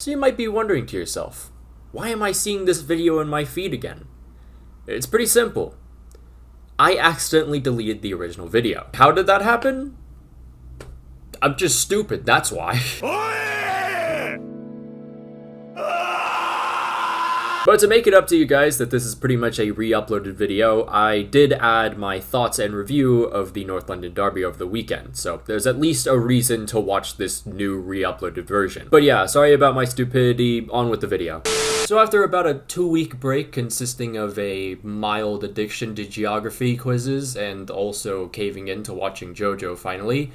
So you might be wondering to yourself, why am I seeing this video in my feed again? It's pretty simple. I accidentally deleted the original video. How did that happen? I'm just stupid, that's why. But to make it up to you guys that this is pretty much a re-uploaded video, I did add my thoughts and review of the North London Derby over the weekend, so there's at least a reason to watch this new re-uploaded version. But yeah, sorry about my stupidity, on with the video. So after about a 2-week break consisting of a mild addiction to geography quizzes and also caving into watching JoJo finally,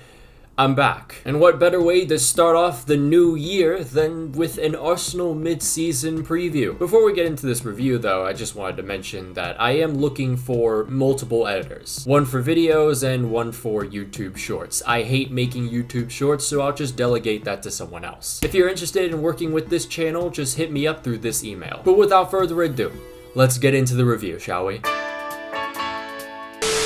I'm back. And what better way to start off the new year than with an Arsenal mid-season preview? Before we get into this review though, I just wanted to mention that I am looking for multiple editors. One for videos and one for YouTube shorts. I hate making YouTube shorts, so I'll just delegate that to someone else. If you're interested in working with this channel, just hit me up through this email. But without further ado, let's get into the review, shall we?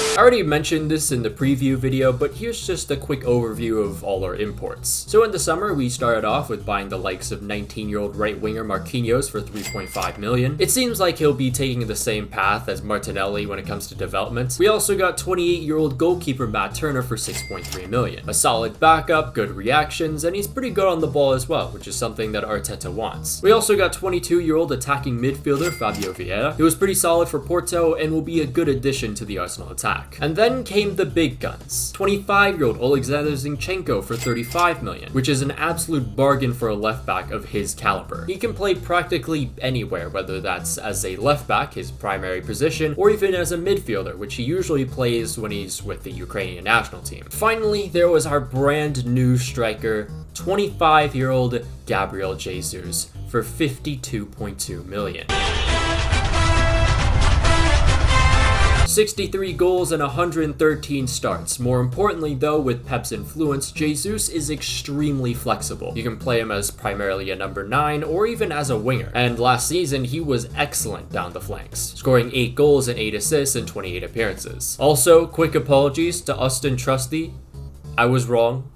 I already mentioned this in the preview video, but here's just a quick overview of all our imports. So in the summer, we started off with buying the likes of 19-year-old right-winger Marquinhos for 3.5 million. It seems like he'll be taking the same path as Martinelli when it comes to development. We also got 28-year-old goalkeeper Matt Turner for 6.3 million. A solid backup, good reactions, and he's pretty good on the ball as well, which is something that Arteta wants. We also got 22-year-old attacking midfielder Fabio Vieira. He was pretty solid for Porto and will be a good addition to the Arsenal attack. And then came the big guns. 25-year-old Alexander Zinchenko for 35 million, which is an absolute bargain for a left back of his caliber. He can play practically anywhere, whether that's as a left back, his primary position, or even as a midfielder, which he usually plays when he's with the Ukrainian national team. Finally, there was our brand new striker, 25-year-old Gabriel Jesus for 52.2 million. 63 goals and 113 starts. More importantly though, with Pep's influence, Jesus is extremely flexible. You can play him as primarily a number 9 or even as a winger. And last season, he was excellent down the flanks, scoring 8 goals and 8 assists in 28 appearances. Also, quick apologies to Austin Trusty. I was wrong.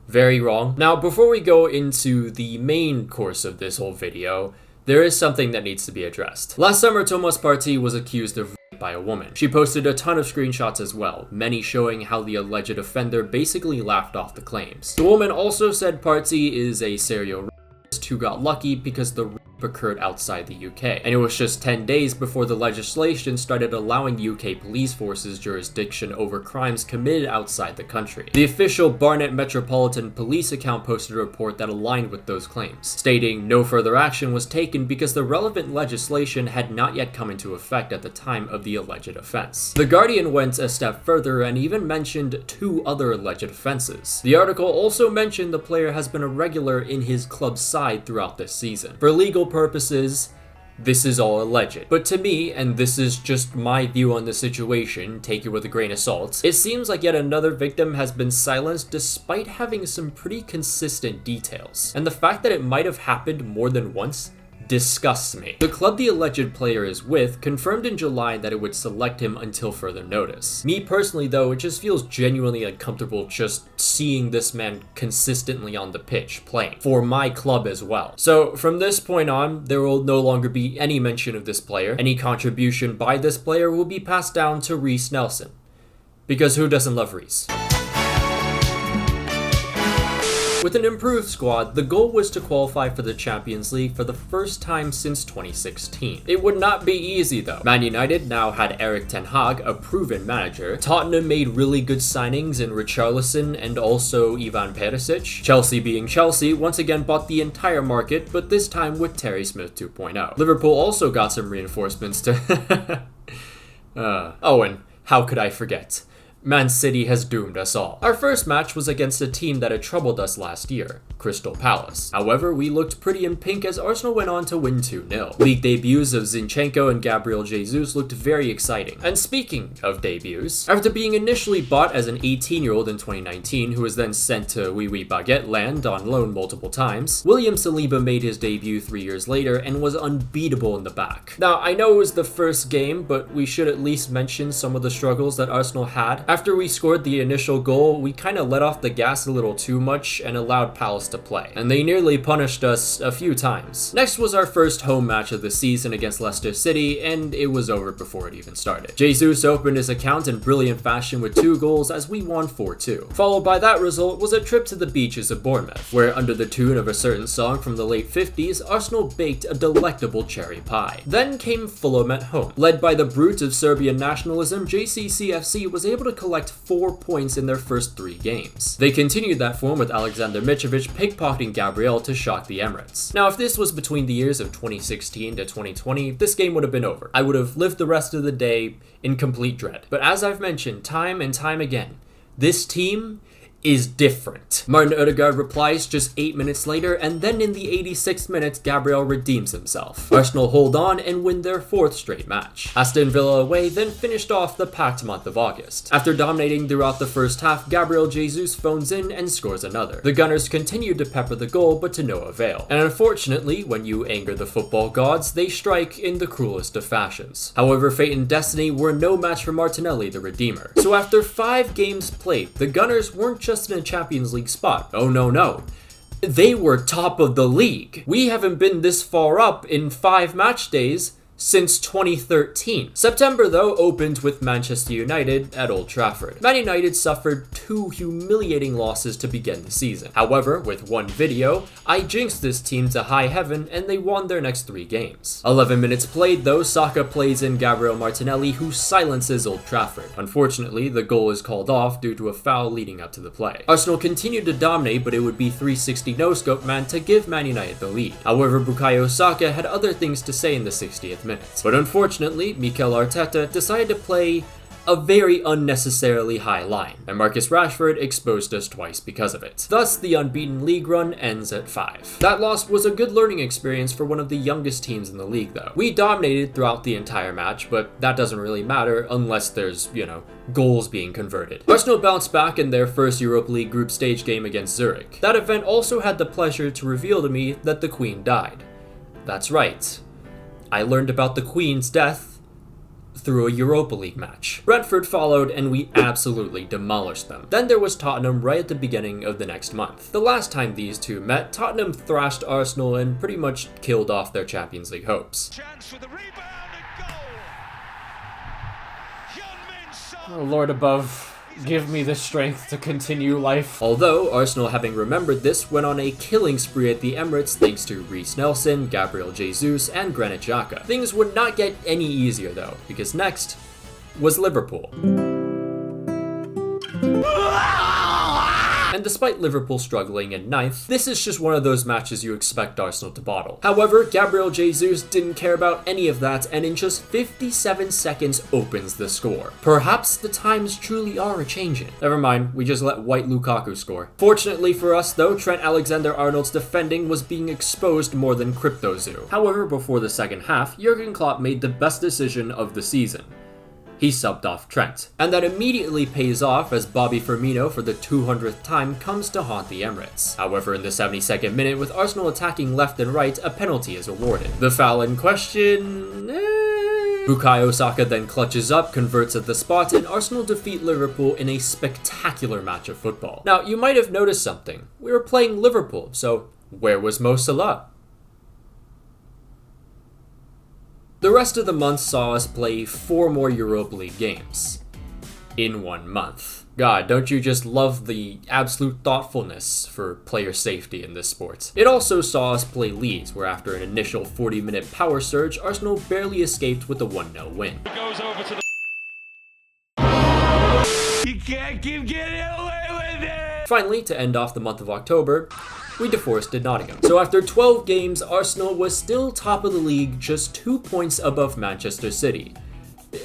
Very wrong. Now, before we go into the main course of this whole video, there is something that needs to be addressed. Last summer, Thomas Partey was accused of by a woman. She posted a ton of screenshots as well, many showing how the alleged offender basically laughed off the claims. The woman also said Partey is a serial rapist who got lucky because the rape occurred outside the UK, and it was just 10 days before the legislation started allowing UK police forces jurisdiction over crimes committed outside the country. The official Barnet Metropolitan Police account posted a report that aligned with those claims, stating no further action was taken because the relevant legislation had not yet come into effect at the time of the alleged offense. The Guardian went a step further and even mentioned 2 other alleged offenses. The article also mentioned the player has been a regular in his club's side throughout this season. For legal purposes, this is all alleged. But to me, and this is just my view on the situation, take it with a grain of salt, it seems like yet another victim has been silenced despite having some pretty consistent details. And the fact that it might have happened more than once disgusts me. The club the alleged player is with confirmed in July that it would select him until further notice. Me personally though, it just feels genuinely uncomfortable just seeing this man consistently on the pitch playing for my club as well. So from this point on, there will no longer be any mention of this player. Any contribution by this player will be passed down to Reiss Nelson. Because who doesn't love Reiss? With an improved squad, the goal was to qualify for the Champions League for the first time since 2016. It would not be easy though. Man United now had Erik ten Hag, a proven manager. Tottenham made really good signings in Richarlison and also Ivan Perisic. Chelsea, being Chelsea, once again bought the entire market, but this time with Terry Smith 2.0. Liverpool also got some reinforcements to Owen, how could I forget? Man City has doomed us all. Our first match was against a team that had troubled us last year, Crystal Palace. However, we looked pretty in pink as Arsenal went on to win 2-0. League debuts of Zinchenko and Gabriel Jesus looked very exciting. And speaking of debuts, after being initially bought as an 18-year-old in 2019, who was then sent to Wee Wee Baguette land on loan multiple times, William Saliba made his debut 3 years later and was unbeatable in the back. Now, I know it was the first game, but we should at least mention some of the struggles that Arsenal had. After we scored the initial goal, we kind of let off the gas a little too much and allowed Palace to play, and they nearly punished us a few times. Next was our first home match of the season against Leicester City, and it was over before it even started. Jesus opened his account in brilliant fashion with 2 goals as we won 4-2. Followed by that result was a trip to the beaches of Bournemouth, where under the tune of a certain song from the late 50s, Arsenal baked a delectable cherry pie. Then came Fulham at home. Led by the brute of Serbian nationalism, JCCFC was able to collect 4 points in their first 3 games. They continued that form with Alexander Mitrovic pickpocketing Gabriel to shock the Emirates. Now, if this was between the years of 2016 to 2020, this game would have been over. I would have lived the rest of the day in complete dread. But as I've mentioned time and time again, this team is different. Martin Odegaard replies just 8 minutes later, and then in the 86th minute, Gabriel redeems himself. Arsenal hold on and win their 4th straight match. Aston Villa away then finished off the packed month of August. After dominating throughout the first half, Gabriel Jesus phones in and scores another. The Gunners continued to pepper the goal, but to no avail. And unfortunately, when you anger the football gods, they strike in the cruelest of fashions. However, fate and destiny were no match for Martinelli, the Redeemer. So after 5 games played, the Gunners weren't just in a Champions League spot. Oh no. They were top of the league. We haven't been this far up in 5 match days since 2013. September, though, opened with Manchester United at Old Trafford. Man United suffered 2 humiliating losses to begin the season. However, with one video, I jinxed this team to high heaven and they won their next 3 games. 11 minutes played, though, Saka plays in Gabriel Martinelli, who silences Old Trafford. Unfortunately, the goal is called off due to a foul leading up to the play. Arsenal continued to dominate, but it would be 360 no-scope man to give Man United the lead. However, Bukayo Saka had other things to say in the 60th minute. But unfortunately, Mikel Arteta decided to play a very unnecessarily high line, and Marcus Rashford exposed us twice because of it. Thus, the unbeaten league run ends at 5. That loss was a good learning experience for one of the youngest teams in the league, though. We dominated throughout the entire match, but that doesn't really matter unless there's, goals being converted. Arsenal bounced back in their first Europa League group stage game against Zurich. That event also had the pleasure to reveal to me that the Queen died. That's right. I learned about the Queen's death through a Europa League match. Brentford followed and we absolutely demolished them. Then there was Tottenham right at the beginning of the next month. The last time these two met, Tottenham thrashed Arsenal and pretty much killed off their Champions League hopes. Chance for the rebound and goal. Oh, Lord above, give me the strength to continue life. Although, Arsenal, having remembered this, went on a killing spree at the Emirates thanks to Reece Nelson, Gabriel Jesus, and Granit Xhaka. Things would not get any easier though, because next was Liverpool. And despite Liverpool struggling in 9th, this is just one of those matches you expect Arsenal to bottle. However, Gabriel Jesus didn't care about any of that and in just 57 seconds opens the score. Perhaps the times truly are a-changing. Never mind, we just let white Lukaku score. Fortunately for us though, Trent Alexander-Arnold's defending was being exposed more than Crypto Zoo. However, before the second half, Jurgen Klopp made the best decision of the season. He subbed off Trent. And that immediately pays off as Bobby Firmino for the 200th time comes to haunt the Emirates. However, in the 72nd minute, with Arsenal attacking left and right, a penalty is awarded. The foul in question... Bukayo Saka then clutches up, converts at the spot, and Arsenal defeat Liverpool in a spectacular match of football. Now, you might have noticed something. We were playing Liverpool, so where was Mo Salah? The rest of the month saw us play 4 more Europa League games. In 1 month. God, don't you just love the absolute thoughtfulness for player safety in this sport? It also saw us play Leeds, where after an initial 40-minute power surge, Arsenal barely escaped with a 1-0 win. It goes over to the... You can't keep getting away with it! Finally, to end off the month of October, we deforested Nottingham. So after 12 games, Arsenal was still top of the league, just 2 points above Manchester City.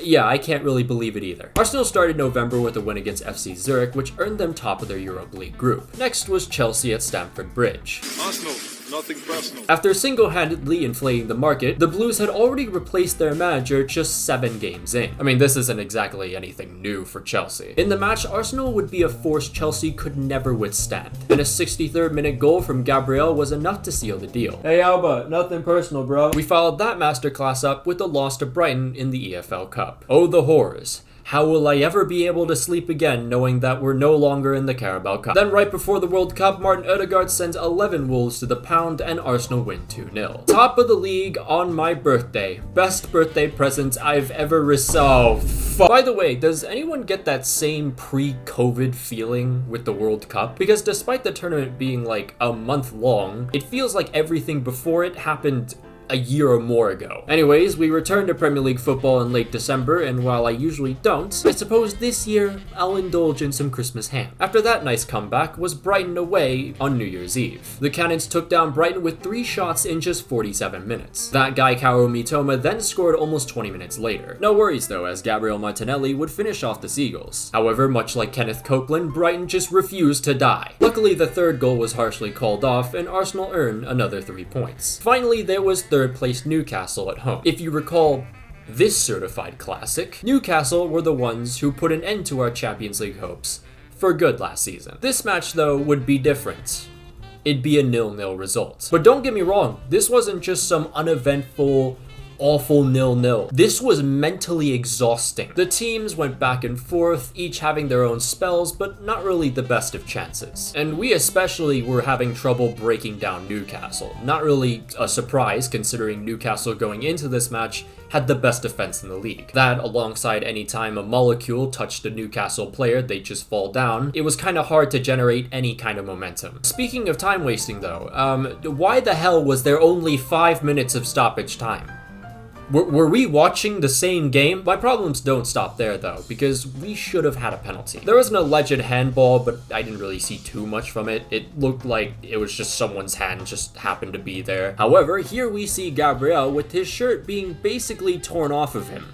Yeah, I can't really believe it either. Arsenal started November with a win against FC Zurich, which earned them top of their Europa League group. Next was Chelsea at Stamford Bridge. Arsenal, nothing personal. After single-handedly inflating the market, the Blues had already replaced their manager just 7 games in. I mean, this isn't exactly anything new for Chelsea. In the match, Arsenal would be a force Chelsea could never withstand, and a 63rd minute goal from Gabriel was enough to seal the deal. Hey Alba, nothing personal, bro. We followed that masterclass up with a loss to Brighton in the EFL Cup. Oh, the horrors. How will I ever be able to sleep again knowing that we're no longer in the Carabao Cup? Then right before the World Cup, Martin Odegaard sends 11 Wolves to the pound and Arsenal win 2-0. Top of the league on my birthday. Best birthday present I've ever received. Oh, fuck. By the way, does anyone get that same pre-COVID feeling with the World Cup? Because despite the tournament being like a month long, it feels like everything before it happened a year or more ago. Anyways, we returned to Premier League football in late December, and while I usually don't, I suppose this year I'll indulge in some Christmas ham. After that nice comeback was Brighton away on New Year's Eve. The Cannons took down Brighton with 3 shots in just 47 minutes. That guy Kaoru Mitoma then scored almost 20 minutes later. No worries though, as Gabriel Martinelli would finish off the Seagulls. However, much like Kenneth Copeland, Brighton just refused to die. Luckily, the third goal was harshly called off, and Arsenal earned another 3 points. Finally, there was third place Newcastle at home. If you recall this certified classic, Newcastle were the ones who put an end to our Champions League hopes for good last season. This match though would be different. It'd be a 0-0 result. But don't get me wrong, this wasn't just some uneventful awful 0-0. This was mentally exhausting. The teams went back and forth, each having their own spells, but not really the best of chances. And we especially were having trouble breaking down Newcastle. Not really a surprise, considering Newcastle going into this match had the best defense in the league. That, alongside any time a molecule touched a Newcastle player, they'd just fall down. It was kind of hard to generate any kind of momentum. Speaking of time wasting though, why the hell was there only 5 minutes of stoppage time? Were we watching the same game? My problems don't stop there though, because we should have had a penalty. There was an alleged handball, but I didn't really see too much from it. It looked like it was just someone's hand just happened to be there. However, here we see Gabriel with his shirt being basically torn off of him.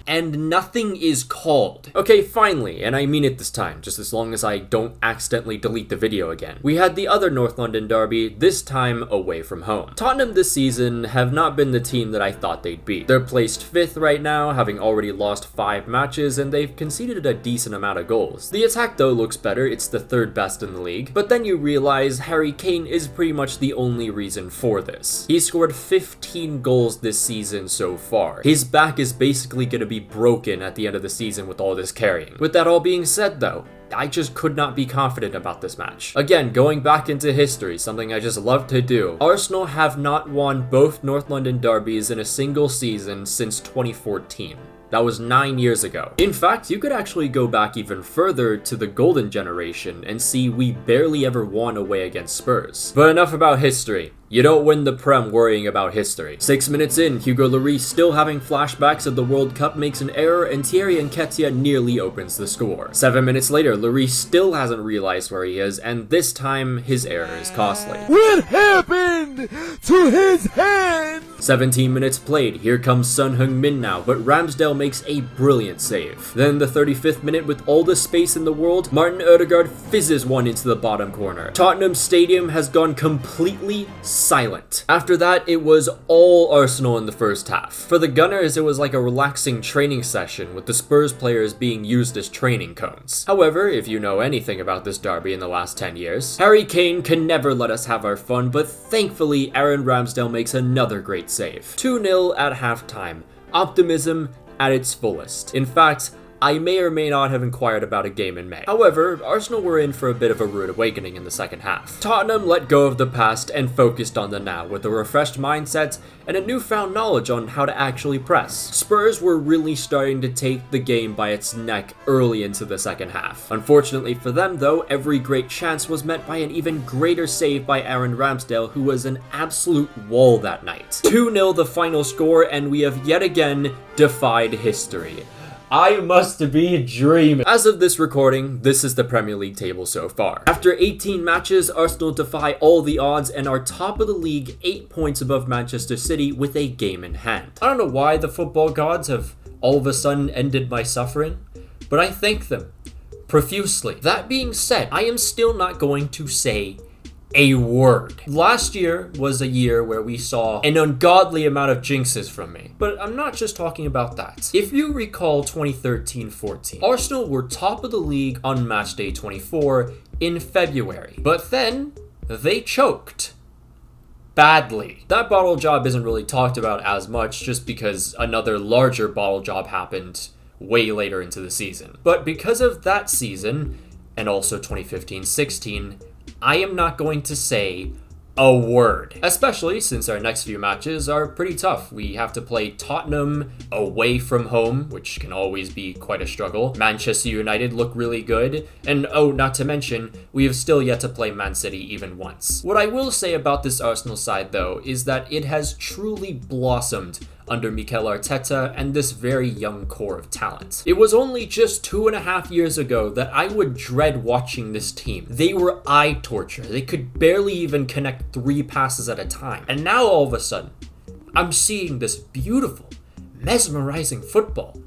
And nothing is called. Okay, finally, and I mean it this time, just as long as I don't accidentally delete the video again. We had the other North London derby, this time away from home. Tottenham this season have not been the team that I thought they'd be. They're placed 5th right now, having already lost 5 matches, and they've conceded a decent amount of goals. The attack though looks better, it's the 3rd best in the league, but then you realize Harry Kane is pretty much the only reason for this. He's scored 15 goals this season so far. His back is basically gonna be broken at the end of the season with all this carrying. With that all being said though, I just could not be confident about this match. Again, going back into history, something I just love to do. Arsenal have not won both North London derbies in a single season since 2014. That was 9 years ago. In fact, you could actually go back even further to the golden generation and see we barely ever won away against Spurs. But enough about history. You don't win the Prem worrying about history. 6 minutes in, Hugo Lloris, still having flashbacks of the World Cup, makes an error and Thierry Nketiah nearly opens the score. 7 minutes later, Lloris still hasn't realized where he is, and this time his error is costly. What happened to his hand? 17 minutes played, here comes Son Heung-min now, but Ramsdale makes a brilliant save. Then the 35th minute, with all the space in the world, Martin Odegaard fizzes one into the bottom corner. Tottenham Stadium has gone completely silent. After that, it was all Arsenal in the first half. For the Gunners, it was like a relaxing training session, with the Spurs players being used as training cones. However, if you know anything about this derby in the last 10 years, Harry Kane can never let us have our fun, but thankfully, Aaron Ramsdale makes another great save. 2-0 at halftime. Optimism at its fullest. In fact, I may or may not have inquired about a game in May. However, Arsenal were in for a bit of a rude awakening in the second half. Tottenham let go of the past and focused on the now with a refreshed mindset and a newfound knowledge on how to actually press. Spurs were really starting to take the game by its neck early into the second half. Unfortunately for them though, every great chance was met by an even greater save by Aaron Ramsdale, who was an absolute wall that night. 2-0 the final score, and we have yet again defied history. I must be dreaming. As of this recording, this is the Premier League table so far. After 18 matches, Arsenal defy all the odds and are top of the league, 8 points above Manchester City with a game in hand. I don't know why the football gods have all of a sudden ended my suffering, but I thank them profusely. That being said, I am still not going to say a word. Last year was a year where we saw an ungodly amount of jinxes from me. But I'm not just talking about that. If you recall 2013-14, Arsenal were top of the league on match day 24 in February. But then they choked. Badly. That bottle job isn't really talked about as much just because another larger bottle job happened way later into the season. But because of that season, and also 2015-16, I am not going to say a word, especially since our next few matches are pretty tough. We have to play Tottenham away from home, which can always be quite a struggle. Manchester United look really good, and oh, not to mention, we have still yet to play Man City even once. What I will say about this Arsenal side, though, is that it has truly blossomed under Mikel Arteta and this very young core of talent. It was only just 2.5 years ago that I would dread watching this team. They were eye torture. They could barely even connect 3 passes at a time. And now all of a sudden, I'm seeing this beautiful, mesmerizing football.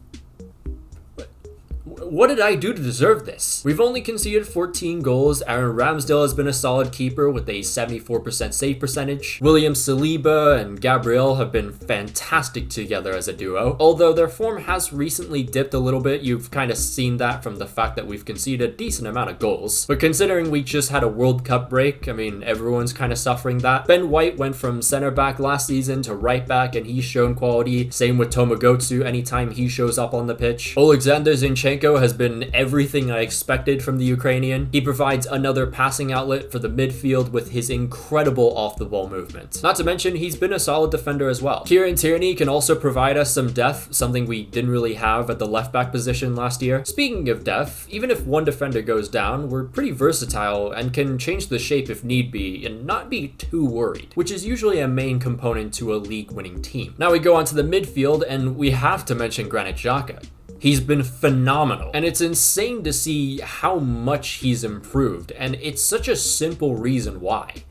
What did I do to deserve this? We've only conceded 14 goals. Aaron Ramsdale has been a solid keeper with a 74% save percentage. William Saliba and Gabriel have been fantastic together as a duo. Although their form has recently dipped a little bit, you've kind of seen that from the fact that we've conceded a decent amount of goals. But considering we just had a World Cup break, I mean, everyone's kind of suffering that. Ben White went from center back last season to right back, and he's shown quality. Same with Tomogotsu anytime he shows up on the pitch. Alexander Zinchenko has been everything I expected from the Ukrainian. He provides another passing outlet for the midfield with his incredible off-the-ball movement. Not to mention, he's been a solid defender as well. Kieran Tierney can also provide us some depth, something we didn't really have at the left-back position last year. Speaking of depth, even if one defender goes down, we're pretty versatile and can change the shape if need be and not be too worried, which is usually a main component to a league-winning team. Now we go on to the midfield, and we have to mention Granit Xhaka. He's been phenomenal, and it's insane to see how much he's improved, and it's such a simple reason why.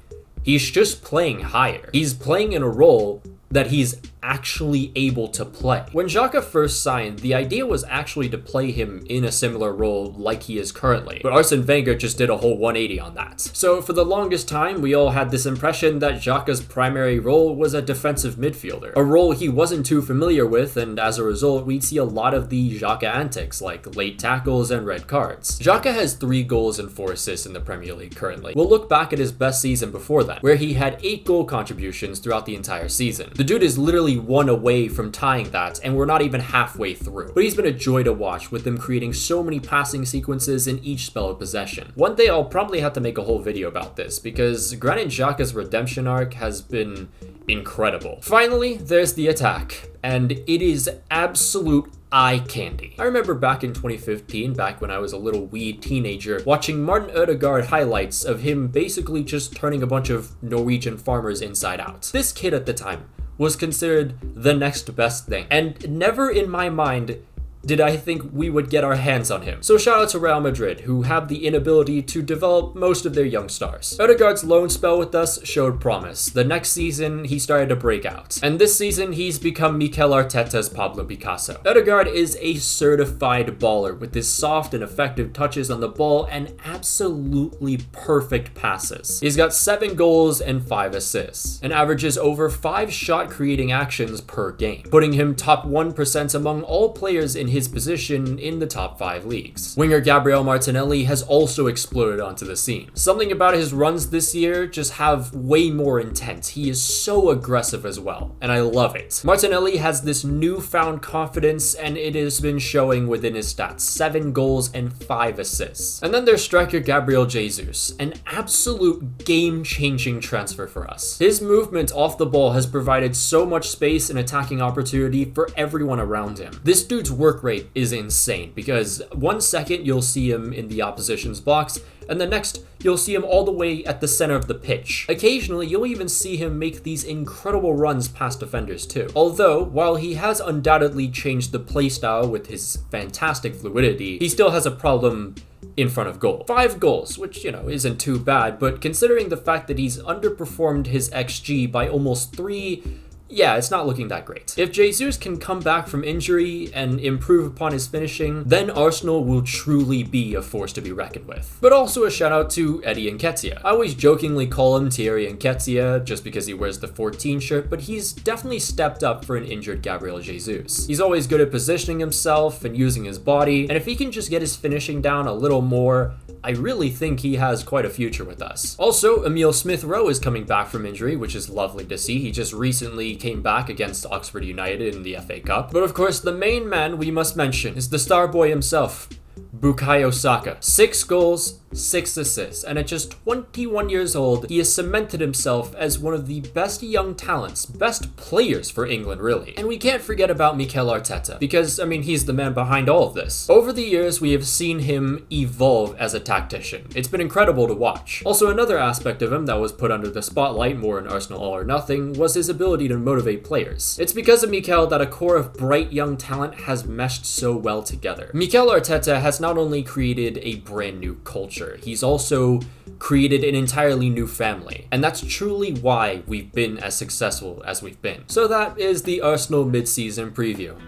He's just playing higher. He's playing in a role that he's actually able to play. When Xhaka first signed, the idea was actually to play him in a similar role like he is currently, but Arsene Wenger just did a whole 180 on that. So for the longest time, we all had this impression that Xhaka's primary role was a defensive midfielder, a role he wasn't too familiar with, and as a result, we'd see a lot of the Xhaka antics like late tackles and red cards. Xhaka has 3 goals and 4 assists in the Premier League currently. We'll look back at his best season before that, where he had 8 goal contributions throughout the entire season. The dude is literally 1 away from tying that, and we're not even halfway through. But he's been a joy to watch, with him creating so many passing sequences in each spell of possession. One day I'll probably have to make a whole video about this, because Granit Xhaka's redemption arc has been incredible. Finally, there's the attack, and it is absolute eye candy. I remember back in 2015, back when I was a little wee teenager, watching Martin Ødegaard highlights of him basically just turning a bunch of Norwegian farmers inside out. This kid at the time was considered the next best thing, and never in my mind did I think we would get our hands on him. So shout out to Real Madrid, who have the inability to develop most of their young stars. Ødegaard's loan spell with us showed promise. The next season, he started to break out. And this season, he's become Mikel Arteta's Pablo Picasso. Ødegaard is a certified baller with his soft and effective touches on the ball and absolutely perfect passes. He's got 7 goals and 5 assists, and averages over 5 shot creating actions per game, putting him top 1% among all players in his position in the top 5 leagues. Winger Gabriel Martinelli has also exploded onto the scene. Something about his runs this year just have way more intent. He is so aggressive as well, and I love it. Martinelli has this newfound confidence, and it has been showing within his stats. 7 goals and 5 assists. And then there's striker Gabriel Jesus, an absolute game-changing transfer for us. His movement off the ball has provided so much space and attacking opportunity for everyone around him. This dude's work rate is insane, because 1 second you'll see him in the opposition's box, and the next you'll see him all the way at the center of the pitch. Occasionally you'll even see him make these incredible runs past defenders too. Although, while he has undoubtedly changed the playstyle with his fantastic fluidity, he still has a problem in front of goal. 5 goals, which, isn't too bad, but considering the fact that he's underperformed his XG by almost 3, yeah, it's not looking that great. If Jesus can come back from injury and improve upon his finishing, then Arsenal will truly be a force to be reckoned with. But also a shout out to Eddie Nketiah. I always jokingly call him Thierry Nketiah just because he wears the 14 shirt, but he's definitely stepped up for an injured Gabriel Jesus. He's always good at positioning himself and using his body, and if he can just get his finishing down a little more, I really think he has quite a future with us. Also, Emile Smith-Rowe is coming back from injury, which is lovely to see. He just recently came back against Oxford United in the FA Cup. But of course, the main man we must mention is the star boy himself, Bukayo Saka. 6 goals, 6 assists, and at just 21 years old, he has cemented himself as one of the best young talents, best players for England, really. And we can't forget about Mikel Arteta, because, I mean, he's the man behind all of this. Over the years, we have seen him evolve as a tactician. It's been incredible to watch. Also, another aspect of him that was put under the spotlight more in Arsenal All or Nothing was his ability to motivate players. It's because of Mikel that a core of bright young talent has meshed so well together. Mikel Arteta has not only created a brand new culture, he's also created an entirely new family. And that's truly why we've been as successful as we've been. So that is the Arsenal mid-season preview.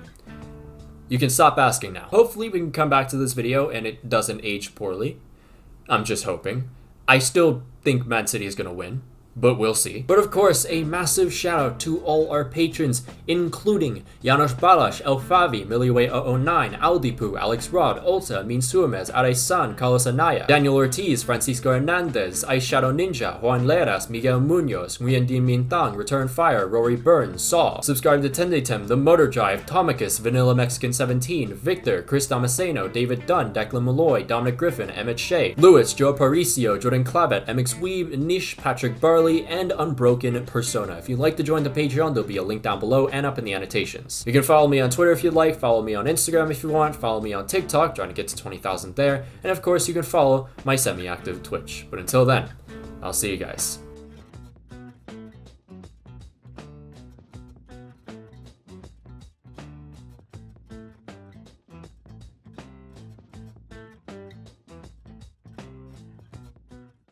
You can stop asking now. Hopefully we can come back to this video and it doesn't age poorly. I'm just hoping. I still think Man City is gonna win, but we'll see. But of course, a massive shout out to all our patrons, including Janos Balas, Elfavi, Miliway009, Aldipu, Alex Rod, Ulta, Min Suarez, Aresan, Carlos Anaya, Daniel Ortiz, Francisco Hernandez, Ice Shadow Ninja, Juan Leras, Miguel Munoz, Nguyen Din Mintang, Return Fire, Rory Burns, Saul, subscribe to Tendetem, The Motor Drive, Tomicus, Vanilla Mexican 17, Victor, Chris Damasceno, David Dunn, Declan Malloy, Dominic Griffin, Emmett Shea, Lewis, Joe Paricio, Jordan Clavet, MX Weeb, Nish, Patrick Barley, and Unbroken Persona. If you'd like to join the Patreon, there'll be a link down below and up in the annotations. You can follow me on Twitter if you'd like, follow me on Instagram if you want, follow me on TikTok, trying to get to 20,000 there, and of course you can follow my semi-active Twitch. But until then, I'll see you guys.